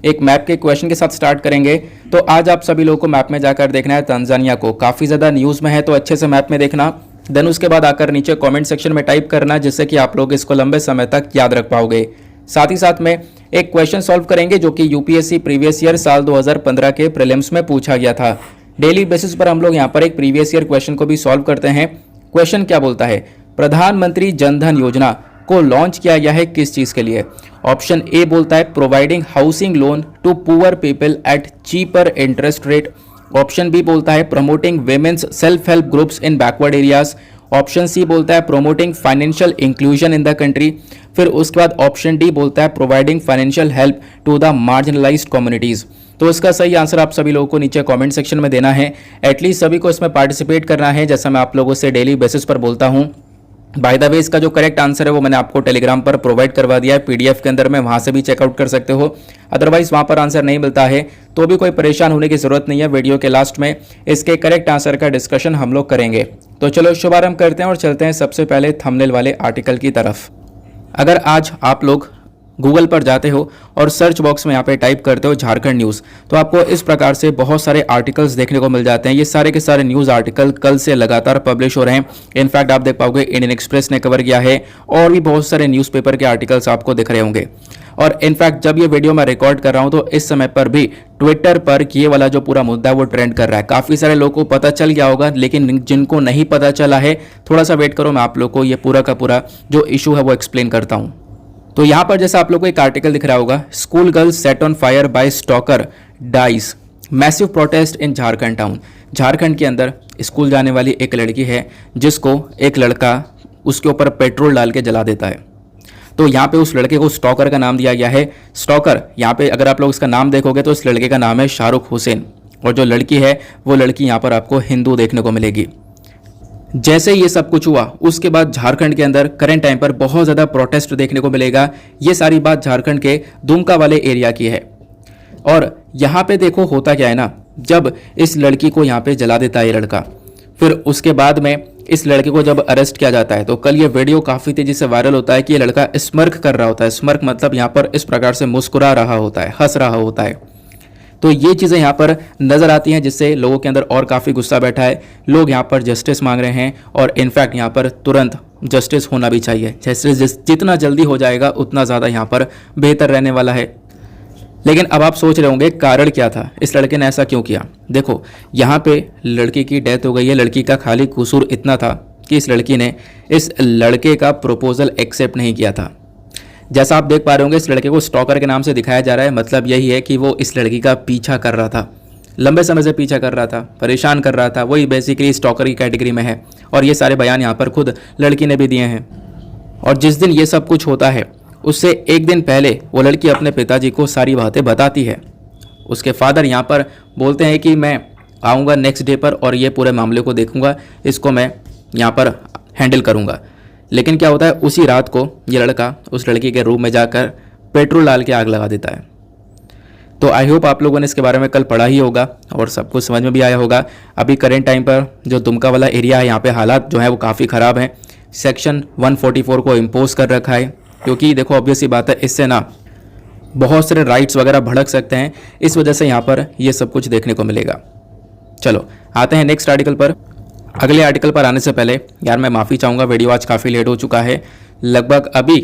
एक मैप के क्वेश्चन के साथ स्टार्ट करेंगे। तो आज आप सभी लोगों को मैप में जाकर देखना है तंजानिया को, काफ़ी ज़्यादा न्यूज़ में है तो अच्छे से मैप में देखना। देन उसके बाद आकर नीचे कमेंट सेक्शन में टाइप करना, जिससे कि आप लोग इसको लंबे समय तक याद रख पाओगे। साथ ही साथ में एक क्वेश्चन सॉल्व करेंगे जो कि यूपीएससी प्रीवियस ईयर साल 2015 के प्रीलिम्स में पूछा गया था। डेली बेसिस पर हम लोग यहाँ पर एक प्रीवियस ईयर क्वेश्चन को भी सॉल्व करते हैं। क्वेश्चन क्या बोलता है, प्रधानमंत्री जन धन योजना को लॉन्च किया गया है किस चीज़ के लिए। ऑप्शन ए बोलता है providing housing loan to poor people at cheaper interest rate. Option B बोलता है promoting women's self help groups in backward areas. Option C बोलता है promoting financial inclusion in the country. फिर उसके बाद ऑप्शन डी बोलता है providing financial help to the marginalized communities. तो इसका सही आंसर आप सभी लोगों को नीचे कमेंट सेक्शन में देना है। एटलीस्ट सभी को इसमें पार्टिसिपेट करना है, जैसा मैं आप लोगों से डेली बेसिस पर बोलता हूँ। बाय द वे इसका जो करेक्ट आंसर है वो मैंने आपको टेलीग्राम पर प्रोवाइड करवा दिया है पीडीएफ के अंदर में, वहाँ से भी चेकआउट कर सकते हो। अदरवाइज वहाँ पर आंसर नहीं मिलता है तो भी कोई परेशान होने की ज़रूरत नहीं है। वीडियो के लास्ट में इसके करेक्ट आंसर का डिस्कशन हम लोग करेंगे। तो चलो शुभारंभ करते हैं और चलते हैं सबसे पहले थंबनेल वाले आर्टिकल की तरफ। अगर आज आप लोग गूगल पर जाते हो और सर्च बॉक्स में यहाँ पे टाइप करते हो झारखंड न्यूज़, तो आपको इस प्रकार से बहुत सारे आर्टिकल्स देखने को मिल जाते हैं। ये सारे के सारे न्यूज़ आर्टिकल कल से लगातार पब्लिश हो रहे हैं। इनफैक्ट आप देख पाओगे इंडियन एक्सप्रेस ने कवर किया है और भी बहुत सारे न्यूज़पेपर के आर्टिकल्स आपको दिख रहे होंगे। और इनफैक्ट जब ये वीडियो मैं रिकॉर्ड कर रहा हूँ तो इस समय पर भी ट्विटर पर ये वाला जो पूरा मुद्दा है वो ट्रेंड कर रहा है। काफ़ी सारे लोगों को पता चल गया होगा, लेकिन जिनको नहीं पता चला है थोड़ा सा वेट करो, मैं आप लोग को ये पूरा का पूरा जो इशू है वो एक्सप्लेन करता हूँ। तो यहाँ पर जैसा आप लोग को एक आर्टिकल दिख रहा होगा, school girls set on fire by stalker dies, massive protest in Jharkhand town. Jharkhand के अंदर स्कूल जाने वाली एक लड़की है जिसको एक लड़का उसके ऊपर पेट्रोल डाल के जला देता है। तो यहाँ पे उस लड़के को स्टॉकर का नाम दिया गया है। स्टॉकर यहाँ पे अगर आप लोग इसका नाम देखोगे तो इस लड़के का नाम है शाहरुख हुसैन, और जो लड़की है वो लड़की यहाँ पर आपको हिंदू देखने को मिलेगी। जैसे ये सब कुछ हुआ उसके बाद झारखंड के अंदर करंट टाइम पर बहुत ज़्यादा प्रोटेस्ट देखने को मिलेगा। ये सारी बात झारखंड के दुमका वाले एरिया की है। और यहाँ पे देखो होता क्या है ना, जब इस लड़की को यहाँ पे जला देता है ये लड़का, फिर उसके बाद में इस लड़के को जब अरेस्ट किया जाता है तो कल ये वीडियो काफ़ी तेज़ी से वायरल होता है कि ये लड़का स्मर्क कर रहा होता है। स्मर्क मतलब यहाँ पर इस प्रकार से मुस्कुरा रहा होता है, हंस रहा होता है। तो ये चीज़ें यहाँ पर नज़र आती हैं जिससे लोगों के अंदर और काफ़ी गुस्सा बैठा है। लोग यहाँ पर जस्टिस मांग रहे हैं और इनफैक्ट यहाँ पर तुरंत जस्टिस होना भी चाहिए। जस्टिस जितना जल्दी हो जाएगा उतना ज़्यादा यहाँ पर बेहतर रहने वाला है। लेकिन अब आप सोच रहे होंगे कारण क्या था, इस लड़के ने ऐसा क्यों किया। देखो यहाँ पे लड़की की डेथ हो गई है। लड़की का खाली कसूर इतना था कि इस लड़की ने इस लड़के का प्रपोजल एक्सेप्ट नहीं किया था। जैसा आप देख पा रहे होंगे इस लड़के को स्टॉकर के नाम से दिखाया जा रहा है। मतलब यही है कि वो इस लड़की का पीछा कर रहा था, लंबे समय से पीछा कर रहा था, परेशान कर रहा था। वही बेसिकली स्टॉकर की कैटेगरी में है और ये सारे बयान यहाँ पर खुद लड़की ने भी दिए हैं। और जिस दिन ये सब कुछ होता है उससे एक दिन पहले वो लड़की अपने पिताजी को सारी बातें बताती है। उसके फादर यहाँ पर बोलते हैं कि मैं आऊँगा नेक्स्ट डे पर और ये पूरे मामले को देखूँगा, इसको मैं यहाँ पर हैंडल करूँगा। लेकिन क्या होता है, उसी रात को ये लड़का उस लड़की के रूम में जाकर पेट्रोल डाल के आग लगा देता है। तो आई होप आप लोगों ने इसके बारे में कल पढ़ा ही होगा और सब कुछ समझ में भी आया होगा। अभी करेंट टाइम पर जो दुमका वाला एरिया है यहाँ पे हालात जो है वो काफ़ी ख़राब हैं। सेक्शन 144 को इम्पोज कर रखा है क्योंकि देखो ऑब्वियस सी बात है, इससे ना बहुत सारे राइट्स वगैरह भड़क सकते हैं। इस वजह से यहाँ पर ये सब कुछ देखने को मिलेगा। चलो आते हैं नेक्स्ट आर्टिकल पर। अगले आर्टिकल पर आने से पहले यार मैं माफ़ी चाहूँगा, वीडियो आज काफ़ी लेट हो चुका है। लगभग अभी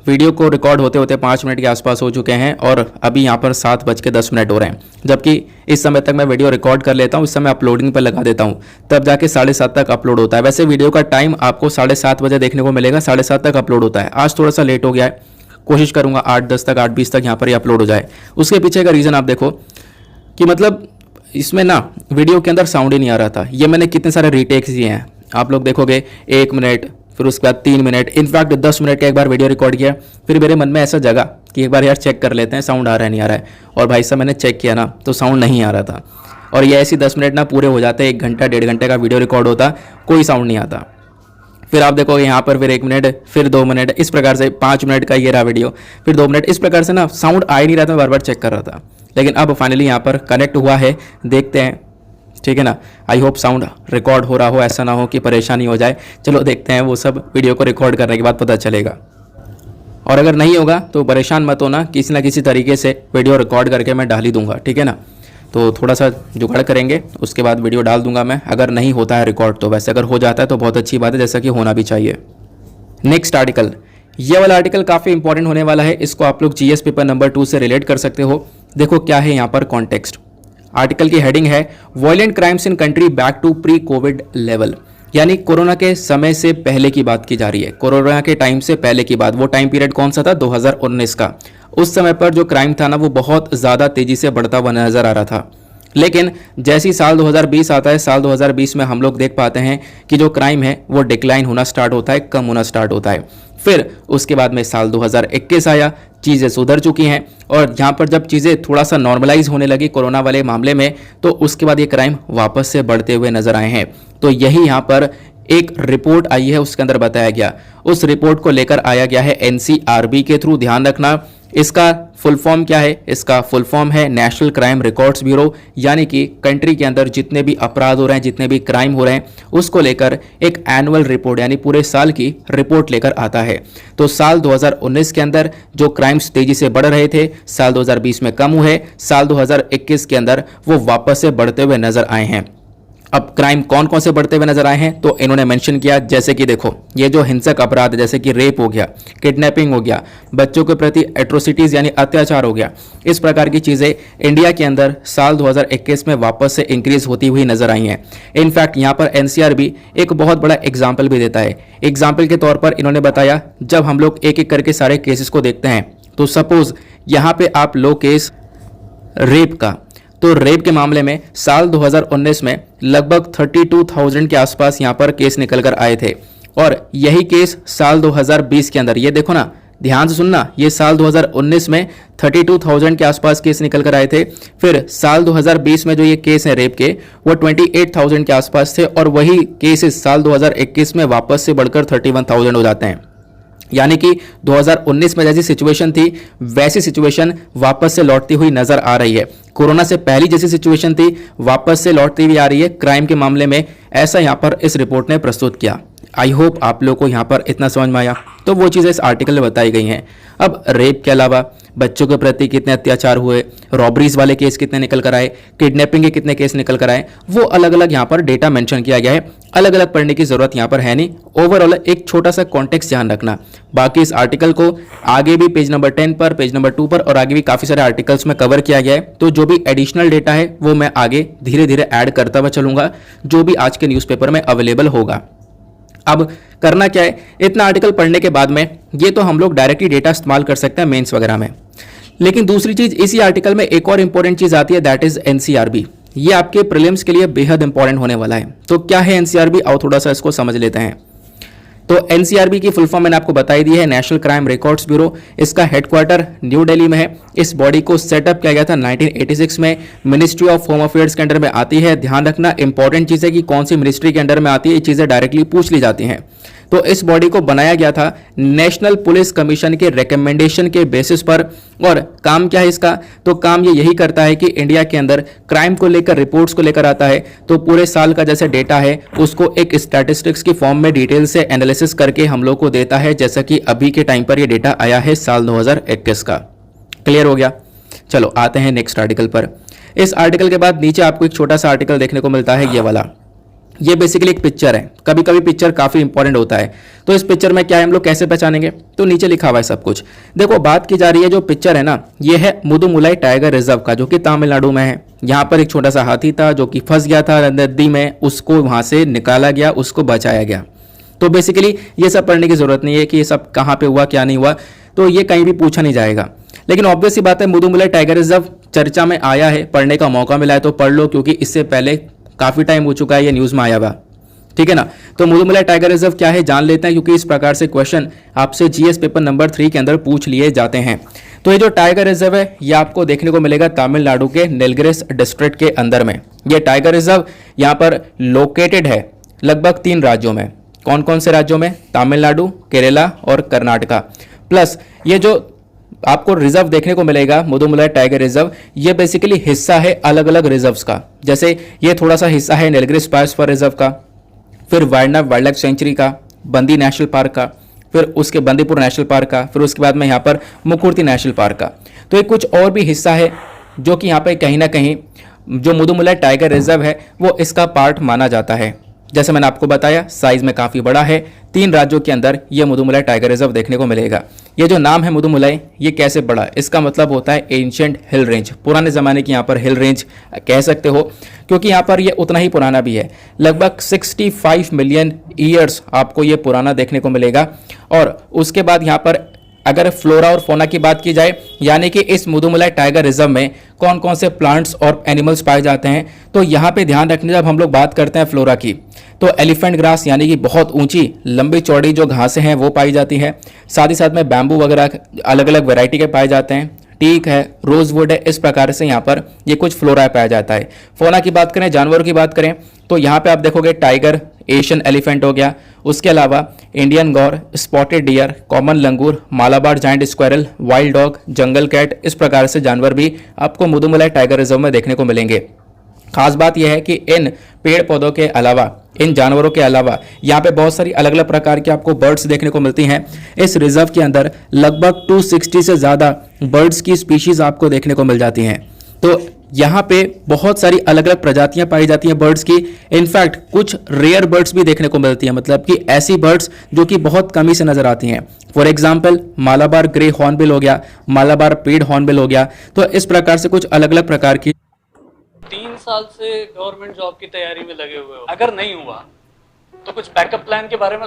वीडियो को रिकॉर्ड होते होते 5 मिनट के आसपास हो चुके हैं और अभी यहाँ पर 7:10 हो रहे हैं। जबकि इस समय तक मैं वीडियो रिकॉर्ड कर लेता हूँ, इस समय अपलोडिंग पर लगा देता हूँ, तब जाके 7:30 तक अपलोड होता है। वैसे वीडियो का टाइम आपको 7:30 बजे देखने को मिलेगा, 7:30 तक अपलोड होता है। आज थोड़ा सा लेट हो गया है, कोशिश करूँगा 8:10 तक 8:20 तक यहाँ पर ही अपलोड हो जाए। उसके पीछे का रीज़न आप देखो कि मतलब इसमें ना वीडियो के अंदर साउंड ही नहीं आ रहा था। ये मैंने कितने सारे रीटेक्स दिए हैं, आप लोग देखोगे 1 मिनट, फिर उसके बाद 3 मिनट, इनफैक्ट 10 मिनट का एक बार वीडियो रिकॉर्ड किया। फिर मेरे मन में ऐसा जगा कि एक बार यार चेक कर लेते हैं साउंड आ रहा है नहीं आ रहा है। और भाई साहब मैंने चेक किया ना तो साउंड नहीं आ रहा था। और ये ऐसी 10 मिनट ना पूरे हो जाते, 1 घंटा 1.5 घंटे का वीडियो रिकॉर्ड होता, कोई साउंड नहीं आता। फिर आप देखोगे यहाँ पर फिर 1 मिनट, फिर 2 मिनट, इस प्रकार से 5 मिनट का ये रहा वीडियो, फिर 2 मिनट, इस प्रकार से ना साउंड आ ही नहीं रहा था। मैं बार बार चेक कर रहा था, लेकिन अब फाइनली यहाँ पर कनेक्ट हुआ है, देखते हैं। ठीक है ना, आई होप साउंड रिकॉर्ड हो रहा हो, ऐसा ना हो कि परेशानी हो जाए। चलो देखते हैं, वो सब वीडियो को रिकॉर्ड करने के बाद पता चलेगा। और अगर नहीं होगा तो परेशान मत होना, किसी ना किसी तरीके से वीडियो रिकॉर्ड करके मैं डाल ही दूंगा, ठीक है ना। तो थोड़ा सा जुगाड़ करेंगे, उसके बाद वीडियो डाल दूंगा मैं, अगर नहीं होता है रिकॉर्ड तो। वैसे अगर हो जाता है तो बहुत अच्छी बात है, जैसा कि होना भी चाहिए। नेक्स्ट आर्टिकल, ये वाला आर्टिकल काफ़ी इंपॉर्टेंट होने वाला है, इसको आप लोग जीएस पेपर नंबर 2 से रिलेट कर सकते हो। देखो क्या है यहाँ पर कॉन्टेक्स्ट। आर्टिकल की हेडिंग है violent crimes in country back to pre Covid level, यानी कोरोना के समय से पहले की बात की जा रही है। कोरोना के टाइम से पहले की बात, वो टाइम पीरियड कौन सा था, 2019 का। उस समय पर जो क्राइम था ना वो बहुत ज़्यादा तेज़ी से बढ़ता हुआ नजर आ रहा था। लेकिन जैसी साल 2020 आता है, साल 2020 में हम लोग देख पाते हैं कि जो क्राइम है वो डिक्लाइन होना स्टार्ट होता है, कम होना स्टार्ट होता है। फिर उसके बाद में साल 2021 आया, चीज़ें सुधर चुकी हैं, और यहाँ पर जब चीज़ें थोड़ा सा नॉर्मलाइज होने लगी कोरोना वाले मामले में, तो उसके बाद ये क्राइम वापस से बढ़ते हुए नजर आए हैं। तो यही यहाँ पर एक रिपोर्ट आई है, उसके अंदर बताया गया, उस रिपोर्ट को लेकर आया गया है एनसीआरबी के थ्रू। ध्यान रखना, इसका फुल फॉर्म क्या है, इसका फुल फॉर्म है नेशनल क्राइम रिकॉर्ड्स ब्यूरो, यानी कि कंट्री के अंदर जितने भी अपराध हो रहे हैं, जितने भी क्राइम हो रहे हैं, उसको लेकर एक एनुअल रिपोर्ट यानी पूरे साल की रिपोर्ट लेकर आता है। तो साल 2019 के अंदर जो क्राइम्स तेजी से बढ़ रहे थे, साल 2020 में कम हुए, साल 2021 के अंदर वो वापस से बढ़ते हुए नजर आए हैं। अब क्राइम कौन कौन से बढ़ते हुए नजर आए हैं, तो इन्होंने मेंशन किया, जैसे कि देखो ये जो हिंसक अपराध है, जैसे कि रेप हो गया, किडनैपिंग हो गया, बच्चों के प्रति एट्रोसिटीज यानी अत्याचार हो गया, इस प्रकार की चीजें इंडिया के अंदर साल 2021 में वापस से इंक्रीज होती हुई नजर आई हैं। इनफैक्ट यहाँ पर एनसीआरबी एक बहुत बड़ा एग्जाम्पल भी देता है। एग्जाम्पल के तौर पर इन्होंने बताया, जब हम लोग एक एक करके सारे केसेस को देखते हैं, तो सपोज यहाँ पे आप लो केस रेप का, तो रेप के मामले में साल 2019 में लगभग 32,000 के आसपास यहाँ पर केस निकल कर आए थे, और यही केस साल 2020 के अंदर, ये देखो ना, ध्यान से सुनना, ये साल 2019 में 32,000 के आसपास केस निकल कर आए थे। फिर साल 2020 में जो ये केस है रेप के, वो 28,000 के आसपास थे, और वही केसेस साल 2021 में वापस से बढ़कर 31,000 हो जाते हैं। यानी कि 2019 में जैसी सिचुएशन थी, वैसी सिचुएशन वापस से लौटती हुई नजर आ रही है। कोरोना से पहली जैसी सिचुएशन थी, वापस से लौटती हुई आ रही है क्राइम के मामले में, ऐसा यहां पर इस रिपोर्ट ने प्रस्तुत किया। आई होप आप लोगों को यहां पर इतना समझ में आया। तो वो चीज़ें इस आर्टिकल में बताई गई हैं। अब रेप के अलावा बच्चों के प्रति कितने अत्याचार हुए, रॉबरीज वाले केस कितने निकल कर आए, किडनैपिंग के कितने केस निकल कर आए, वो अलग अलग यहाँ पर डेटा मेंशन किया गया है। अलग अलग पढ़ने की जरूरत यहाँ पर है नहीं, ओवरऑल एक छोटा सा कॉन्टेक्स्ट ध्यान रखना। बाकी इस आर्टिकल को आगे भी पेज नंबर 10 पर, पेज नंबर 2 पर और आगे भी काफ़ी सारे आर्टिकल्स में कवर किया गया है। तो जो भी एडिशनल डेटा है वो मैं आगे धीरे धीरे ऐड करता हुआ चलूंगा, जो भी आज के न्यूज़पेपर में अवेलेबल होगा। अब करना क्या है, इतना आर्टिकल पढ़ने के बाद में ये तो हम लोग डायरेक्टली डेटा इस्तेमाल कर सकते हैं मेंस वगैरह में, लेकिन दूसरी चीज इसी आर्टिकल में एक और इंपॉर्टेंट चीज आती है, दैट इज एनसीआरबी। ये आपके प्रीलिम्स के लिए बेहद इंपॉर्टेंट होने वाला है। तो क्या है एनसीआरबी, आओ थोड़ा सा इसको समझ लेते हैं। तो एनसीआरबी की फुल फॉर्म मैंने आपको बताई दी है, नेशनल क्राइम रिकॉर्ड्स ब्यूरो। इसका हेडक्वार्टर न्यू दिल्ली में है। इस बॉडी को सेटअप किया गया था 1986 में, मिनिस्ट्री ऑफ होम अफेयर्स के अंडर में आती है। ध्यान रखना, इंपॉर्टेंट चीज़ है कि कौन सी मिनिस्ट्री के अंडर में आती है, ये चीज़ें डायरेक्टली पूछ ली जाती हैं। तो इस बॉडी को बनाया गया था नेशनल पुलिस कमीशन के रिकमेंडेशन के बेसिस पर। और काम क्या है इसका, तो काम ये यही करता है कि इंडिया के अंदर क्राइम को लेकर रिपोर्ट्स को लेकर आता है। तो पूरे साल का जैसे डेटा है उसको एक स्टैटिस्टिक्स की फॉर्म में डिटेल से एनालिसिस करके हम लोग को देता है, जैसा कि अभी के टाइम पर ये डेटा आया है साल 2021 का। क्लियर हो गया। चलो आते हैं नेक्स्ट आर्टिकल पर। इस आर्टिकल के बाद नीचे आपको एक छोटा सा आर्टिकल देखने को मिलता है, ये वाला। ये बेसिकली एक पिक्चर है। कभी कभी पिक्चर काफ़ी इंपॉर्टेंट होता है। तो इस पिक्चर में क्या है, हम लोग कैसे पहचानेंगे, तो नीचे लिखा हुआ है सब कुछ। देखो बात की जा रही है, जो पिक्चर है ना, ये है मुदुमुलाई टाइगर रिजर्व का, जो कि तमिलनाडु में है। यहाँ पर एक छोटा सा हाथी था जो कि फंस गया था नदी में, उसको वहाँ से निकाला गया, उसको बचाया गया। तो बेसिकली ये सब पढ़ने की जरूरत नहीं है कि ये सब कहाँ पे हुआ क्या नहीं हुआ, तो ये कहीं भी पूछा नहीं जाएगा। लेकिन ऑब्वियस सी बात है, मुदुमुलाई टाइगर रिजर्व चर्चा में आया है, पढ़ने का मौका मिला है तो पढ़ लो, क्योंकि इससे पहले काफ़ी टाइम हो चुका है ये न्यूज़ में आया हुआ। ठीक है ना। तो मुदुमुलाई टाइगर रिजर्व क्या है जान लेते हैं, क्योंकि इस प्रकार से क्वेश्चन आपसे जीएस पेपर नंबर 3 के अंदर पूछ लिए जाते हैं। तो ये जो टाइगर रिजर्व है ये आपको देखने को मिलेगा तमिलनाडु के नीलगिरिस डिस्ट्रिक्ट के अंदर में। ये टाइगर रिजर्व यहाँ पर लोकेटेड है लगभग 3 राज्यों में। कौन कौन से राज्यों में, तमिलनाडु, केरला और कर्नाटका। प्लस ये जो आपको रिजर्व देखने को मिलेगा मुदुमुलाई टाइगर रिजर्व, ये बेसिकली हिस्सा है अलग अलग रिजर्व्स का। जैसे ये थोड़ा सा हिस्सा है नीलगिरिस बायोस्फीयर रिजर्व का, फिर वाइल्ड लाइफ सेंचुरी का, बंदी नेशनल पार्क का, फिर उसके बंदीपुर नेशनल पार्क का, फिर उसके बाद में यहाँ पर मुकुर्ती नेशनल पार्क का। तो ये कुछ और भी हिस्सा है जो कि यहाँ पे कहीं ना कहीं जो मुदुमलाई टाइगर रिजर्व है वो इसका पार्ट माना जाता है। जैसे मैंने आपको बताया साइज में काफ़ी बड़ा है। 3 राज्यों के अंदर ये मुदुमलाई टाइगर रिजर्व देखने को मिलेगा। ये जो नाम है मुदुमलाई, ये कैसे पड़ा, इसका मतलब होता है एंशिएंट हिल रेंज, पुराने ज़माने की यहाँ पर हिल रेंज कह सकते हो, क्योंकि यहाँ पर ये उतना ही पुराना भी है। लगभग 65 मिलियन ईयर्स आपको ये पुराना देखने को मिलेगा। और उसके बाद यहाँ पर अगर फ्लोरा और फोना की बात की जाए, यानी कि इस मुदुमलाई टाइगर रिजर्व में कौन कौन से प्लांट्स और एनिमल्स पाए जाते हैं, तो यहाँ पे ध्यान रखने जब हम लोग बात करते हैं फ्लोरा की, तो एलिफेंट ग्रास यानी कि बहुत ऊंची लंबी चौड़ी जो घासें हैं वो पाई जाती है। साथ ही साथ में बैम्बू वगैरह अलग अलग वैरायटी के पाए जाते हैं। टीक है, रोजवुड है, इस प्रकार से यहाँ पर ये कुछ फ्लोरा पाया जाता है। फोना की बात करें, जानवरों की बात करें, तो यहाँ पे आप देखोगे टाइगर, एशियन एलिफेंट हो गया, उसके अलावा Indian gaur, spotted deer, common langur, Malabar giant squirrel, wild dog, jungle cat, इस प्रकार से जानवर भी आपको मुदुमलाई टाइगर रिजर्व में देखने को मिलेंगे। खास बात यह है कि इन पेड़ पौधों के अलावा, इन जानवरों के अलावा यहाँ पे बहुत सारी अलग अलग प्रकार की आपको बर्ड्स देखने को मिलती हैं। इस रिजर्व के अंदर लगभग 260 से ज़्यादा बर्ड्स की स्पीशीज आपको देखने को मिल जाती हैं। तो यहाँ पे बहुत सारी अलग अलग प्रजातियां पाई जाती हैं बर्ड्स की। इनफैक्ट कुछ रेयर बर्ड्स भी देखने को मिलती हैं, मतलब कि ऐसी बर्ड्स जो कि बहुत कमी से नजर आती हैं। For example Malabar grey hornbill हो गया, मालाबार पीड हॉर्नबिल हो गया। तो इस प्रकार से कुछ अलग अलग प्रकार की 3 साल से गवर्नमेंट जॉब की तैयारी में लगे हुए हो, अगर नहीं हुआ तो कुछ बैकअप प्लान के बारे में।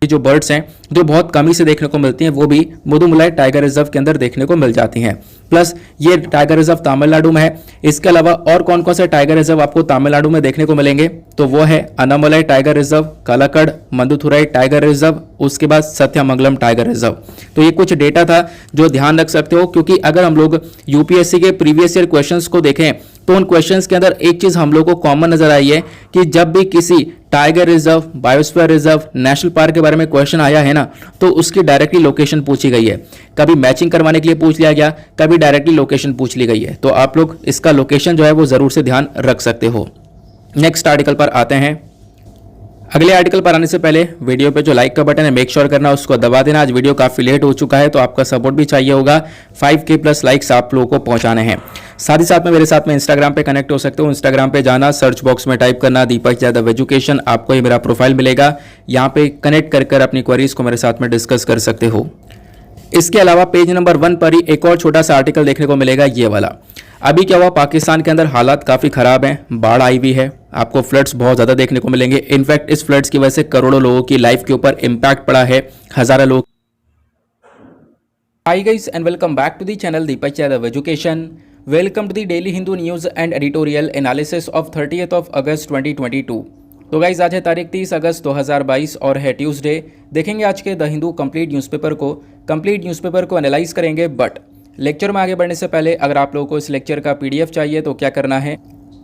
जो बर्ड्स हैं जो बहुत कमी से देखने को मिलती हैं वो भी मुदुमलाई टाइगर रिजर्व के अंदर देखने को मिल जाती हैं। प्लस ये टाइगर रिजर्व तमिलनाडु में है। इसके अलावा और कौन कौन से टाइगर रिजर्व आपको तमिलनाडु में देखने को मिलेंगे, तो वो है Anamalai tiger reserve, Kalakad, Mundanthurai tiger reserve, उसके बाद सत्यमंगलम टाइगर रिजर्व। तो ये कुछ डेटा था जो ध्यान रख सकते हो, क्योंकि अगर हम लोग यूपीएससी के प्रीवियस ईयर क्वेश्चंस को देखें तो उन क्वेश्चंस के अंदर एक चीज हम लोग को कॉमन नजर आई है कि जब भी किसी tiger reserve, biosphere reserve, national park के बारे में क्वेश्चन आया है ना, तो उसकी डायरेक्टली लोकेशन पूछी गई है। कभी मैचिंग करवाने के लिए पूछ लिया गया, कभी डायरेक्टली लोकेशन पूछ ली गई है। तो आप लोग इसका लोकेशन जो है वो जरूर से ध्यान रख सकते हो। नेक्स्ट आर्टिकल पर आते हैं। अगले आर्टिकल पर आने से पहले वीडियो पे जो लाइक का बटन है मेक श्योर करना उसको दबा देना। आज वीडियो काफ़ी लेट हो चुका है तो आपका सपोर्ट भी चाहिए होगा। 5K प्लस लाइक्स आप लोगों को पहुंचाने हैं। साथ ही साथ में मेरे साथ में इंस्टाग्राम पे कनेक्ट हो सकते हो। इंस्टाग्राम पे जाना, सर्च बॉक्स में टाइप करना दीपक यादव एजुकेशन, आपको ये मेरा प्रोफाइल मिलेगा। यहाँ पे कनेक्ट कर अपनी क्वेरीज को मेरे साथ में डिस्कस कर सकते हो। इसके अलावा पेज नंबर 1 पर ही एक और छोटा सा आर्टिकल देखने को मिलेगा, ये वाला। अभी क्या हुआ, पाकिस्तान के अंदर हालात काफ़ी ख़राब हैं, बाढ़ आई हुई है, आपको फ्लड्स बहुत ज़्यादा देखने को मिलेंगे। इनफैक्ट इस फ्लड्स की वजह से करोड़ों लोगों की लाइफ के ऊपर इम्पैक्ट पड़ा है, हज़ारों लोग। Hi guys and welcome back to the channel Deepak Yadav education. Welcome to the daily Hindu news and editorial analysis of 30 August 2022। तो गाइज आज है तारीख 30 अगस्त 2022 और है ट्यूसडे। देखेंगे आज के द हिंदू कंप्लीट न्यूज़पेपर को एनालाइज करेंगे। बट लेक्चर में आगे बढ़ने से पहले अगर आप लोगों को इस लेक्चर का PDF चाहिए तो क्या करना है,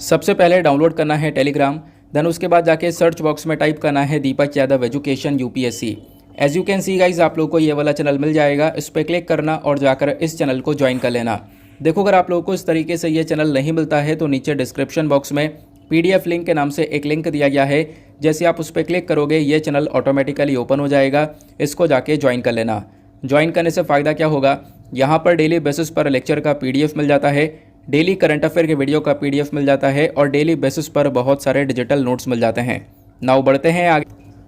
सबसे पहले डाउनलोड करना है टेलीग्राम, देन उसके बाद जाके सर्च बॉक्स में टाइप करना है Deepak Yadav education UPSC। As you can see guys आप लोगों को ये वाला चैनल मिल जाएगा, इस पर क्लिक करना और जाकर इस चैनल को ज्वाइन कर लेना। देखो अगर आप लोगों को इस तरीके से ये चैनल नहीं मिलता है तो नीचे डिस्क्रिप्शन बॉक्स में PDF लिंक के नाम से एक लिंक दिया गया है, जैसे आप उस पर क्लिक करोगे ये चैनल ऑटोमेटिकली ओपन हो जाएगा, इसको जाके ज्वाइन कर लेना। ज्वाइन करने से फ़ायदा क्या होगा, यहाँ पर डेली बेसिस पर लेक्चर का PDF मिल जाता है, डेली करंट अफेयर के वीडियो का PDF मिल जाता है और डेली बेसिस पर बहुत सारे डिजिटल नोट्स मिल जाते हैं। नाउ बढ़ते हैं आगे।